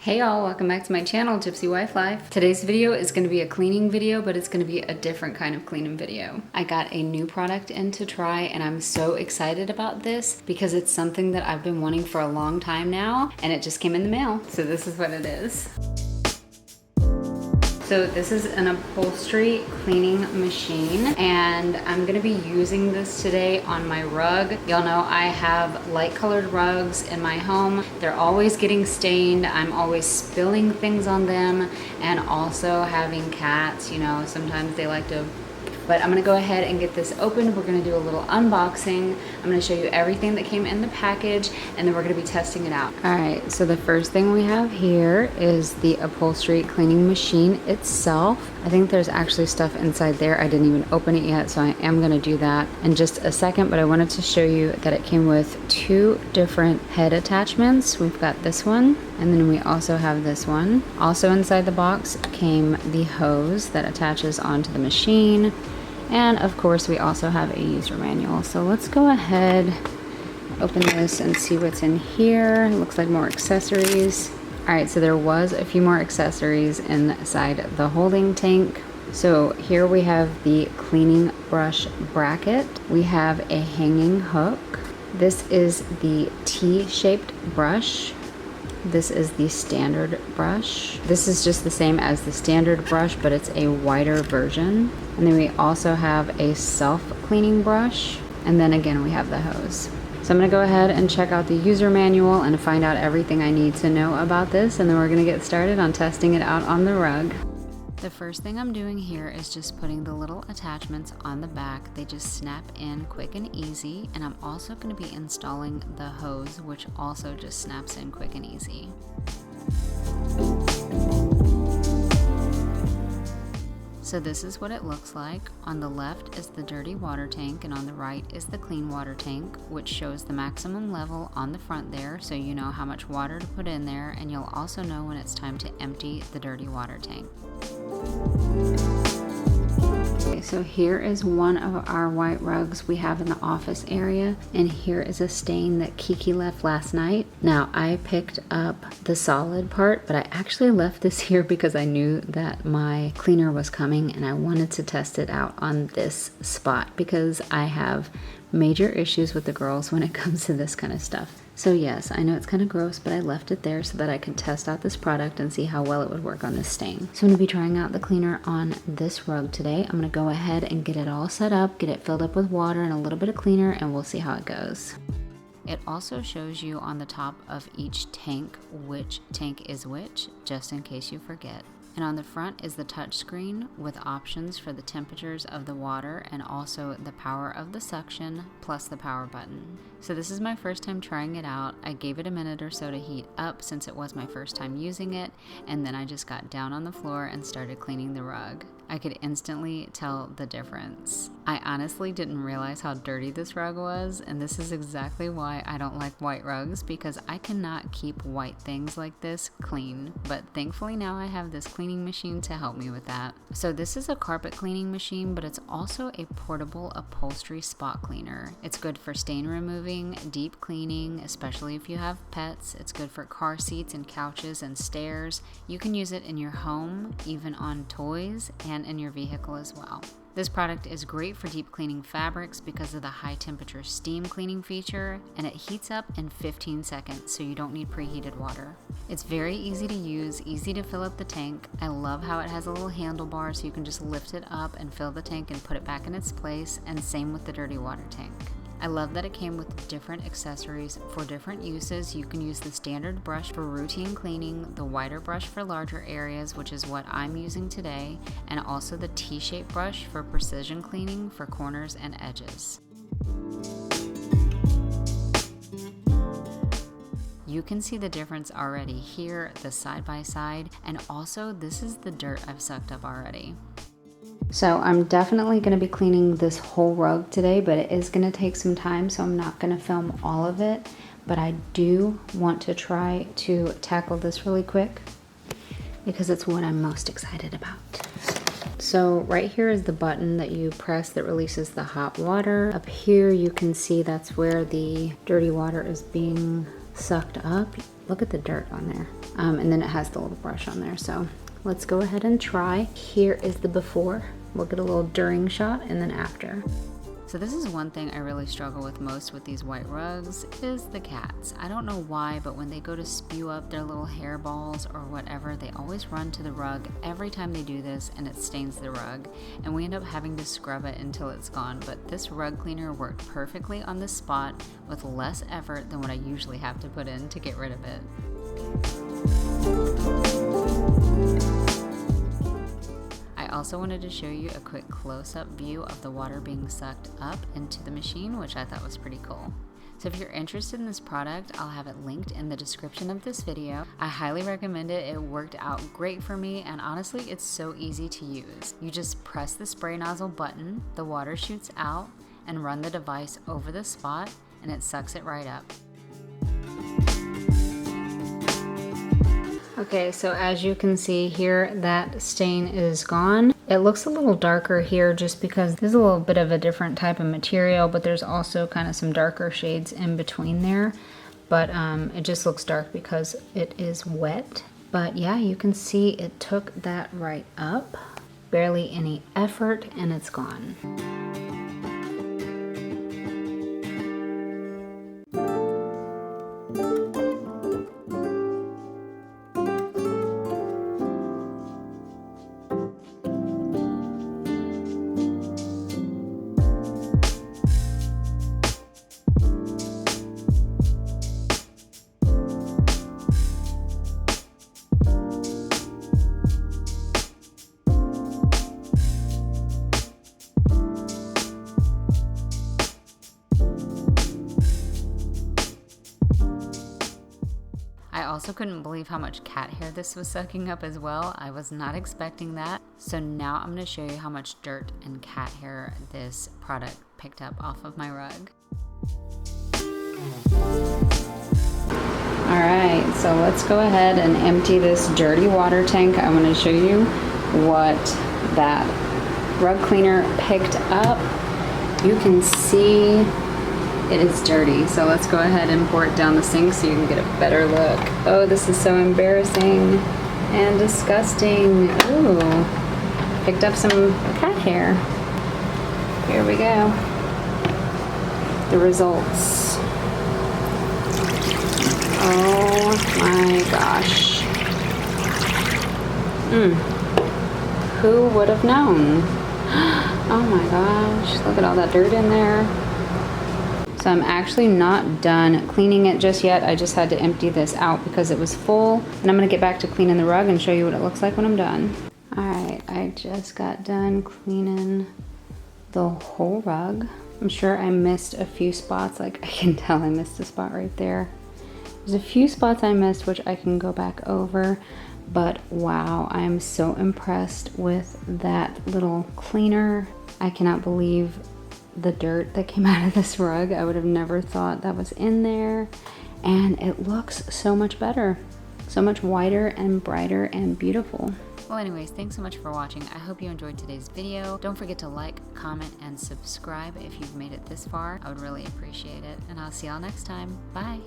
Hey y'all, welcome back to my channel, Gypsy Wife Life. Today's video is going to be a cleaning video, but it's going to be a different kind of cleaning video. I got a new product in to try and I'm so excited about this because it's something that I've been wanting for a long time now and it just came in the mail. So this is what it is. So this is an upholstery cleaning machine and I'm gonna be using this today on my rug. Y'all know I have light colored rugs in my home. They're always getting stained. I'm always spilling things on them, and also having cats, you know, sometimes they like to. But I'm gonna go ahead and get this open. We're gonna do a little unboxing. I'm gonna show you everything that came in the package and then we're gonna be testing it out. All right, so the first thing we have here is the upholstery cleaning machine itself. I think there's actually stuff inside there. I didn't even open it yet, so I am gonna do that in just a second, but I wanted to show you that it came with two different head attachments. We've got this one, and then we also have this one. Also inside the box came the hose that attaches onto the machine. And of course, we also have a user manual. So let's go ahead, open this and see what's in here. It looks like more accessories. All right, so there was a few more accessories inside the holding tank. So here we have the cleaning brush bracket. We have a hanging hook. This is the T-shaped brush. This is the standard brush. This is just the same as the standard brush, but it's a wider version. And then we also have a self-cleaning brush. And then again, we have the hose. So I'm gonna go ahead and check out the user manual and find out everything I need to know about this. And then we're gonna get started on testing it out on the rug. The first thing I'm doing here is just putting the little attachments on the back. They just snap in quick and easy. And I'm also going to be installing the hose, which also just snaps in quick and easy. So this is what it looks like. On the left is the dirty water tank and on the right is the clean water tank, which shows the maximum level on the front there, so you know how much water to put in there, and you'll also know when it's time to empty the dirty water tank. Okay, so here is one of our white rugs we have in the office area, and here is a stain that Kiki left last night. Now I picked up the solid part, but I actually left this here because I knew that my cleaner was coming and I wanted to test it out on this spot because I have major issues with the girls when it comes to this kind of stuff. So yes, I know it's kind of gross, but I left it there so that I could test out this product and see how well it would work on this stain. So I'm gonna be trying out the cleaner on this rug today. I'm gonna go ahead and get it all set up, get it filled up with water and a little bit of cleaner, and we'll see how it goes. It also shows you on the top of each tank which tank is which, just in case you forget. And on the front is the touch screen with options for the temperatures of the water and also the power of the suction plus the power button. So this is my first time trying it out. I gave it a minute or so to heat up since it was my first time using it, and then I just got down on the floor and started cleaning the rug. I could instantly tell the difference. I honestly didn't realize how dirty this rug was, and this is exactly why I don't like white rugs, because I cannot keep white things like this clean. But thankfully now I have this cleaning machine to help me with that. So this is a carpet cleaning machine, but it's also a portable upholstery spot cleaner. It's good for stain removing, deep cleaning, especially if you have pets. It's good for car seats and couches and stairs. You can use it in your home, even on toys, and in your vehicle as well. This product is great for deep cleaning fabrics because of the high temperature steam cleaning feature, and it heats up in 15 seconds, so you don't need preheated water. It's very easy to use, easy to fill up the tank. I love how it has a little handlebar so you can just lift it up and fill the tank and put it back in its place, and same with the dirty water tank. I love that it came with different accessories for different uses. You can use the standard brush for routine cleaning, the wider brush for larger areas, which is what I'm using today, and also the T-shaped brush for precision cleaning for corners and edges. You can see the difference already here, the side by side, and also this is the dirt I've sucked up already. So I'm definitely going to be cleaning this whole rug today, but it is going to take some time, so I'm not going to film all of it. But I do want to try to tackle this really quick because it's what I'm most excited about. So right here is the button that you press that releases the hot water. Up here you can see that's where the dirty water is being sucked up. Look at the dirt on there. And then it has the little brush on there. So let's go ahead and try. Here is the before. We'll get a little during shot and then after. So this is one thing I really struggle with most with these white rugs is the cats. I don't know why, but when they go to spew up their little hair balls or whatever, they always run to the rug every time they do this, and it stains the rug. And we end up having to scrub it until it's gone. But this rug cleaner worked perfectly on this spot with less effort than what I usually have to put in to get rid of it. I also wanted to show you a quick close-up view of the water being sucked up into the machine, which I thought was pretty cool. So if you're interested in this product, I'll have it linked in the description of this video. I highly recommend it. It worked out great for me, and honestly, it's so easy to use. You just press the spray nozzle button, the water shoots out, and run the device over the spot, and it sucks it right up. Okay, so as you can see here, that stain is gone. It looks a little darker here just because there's a little bit of a different type of material, but there's also kind of some darker shades in between there. But it just looks dark because it is wet. But yeah, you can see it took that right up. Barely any effort, and it's gone. I also couldn't believe how much cat hair this was sucking up as well. I was not expecting that. So now I'm going to show you how much dirt and cat hair this product picked up off of my rug. Alright, so let's go ahead and empty this dirty water tank. I want to show you what that rug cleaner picked up. You can see it is dirty, so let's go ahead and pour it down the sink so you can get a better look. Oh, this is so embarrassing and disgusting. Ooh, picked up some cat hair. Here we go. The results. Oh my gosh. Who would have known? Oh my gosh, look at all that dirt in there. So I'm actually not done cleaning it just yet. I just had to empty this out because it was full. And I'm gonna get back to cleaning the rug and show you what it looks like when I'm done. All right, I just got done cleaning the whole rug. I'm sure I missed a few spots. Like I can tell I missed a spot right there. There's a few spots I missed, which I can go back over. But wow, I am so impressed with that little cleaner. I cannot believe the dirt that came out of this rug. I would have never thought that was in there, and it looks so much better, so much whiter and brighter and beautiful. Well, anyways, thanks so much for watching. I hope you enjoyed today's video. Don't forget to like, comment, and subscribe if you've made it this far. I would really appreciate it, and I'll see y'all next time. Bye.